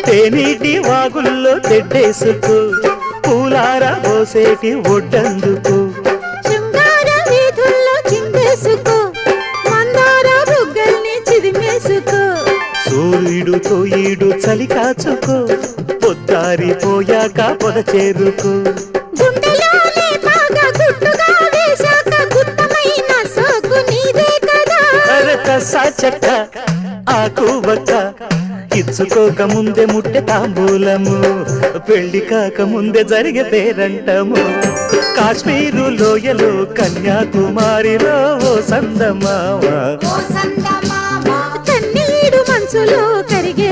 తేనీటి వాగుల్లో తెడ్డేసుకో పూలార పోసేటి ఒడ్డందుకు శృంగార వీధుల్లో చిందేసుకో మందార బుగ్గల్ని చిదిమేసుకో సూర్యుడుతో ఈడు చలి కాచుకో పొద్దారిపోయాక పొద చేరుకో గుండెలోనే బాగా గుట్టుగా వేశాక గుత్తమైన సోకు నీదే కదా సాచక్క ఆకు వక్క ఇచ్చుకోక ముందే ముట్టె తాంబూలము పెళ్లి కాక ముందే జరిగే పేరంటము కాశ్మీరు లోయలో కన్యాకుమారిలో ఓ సందమామ కన్నీడు మనసులో కరిగే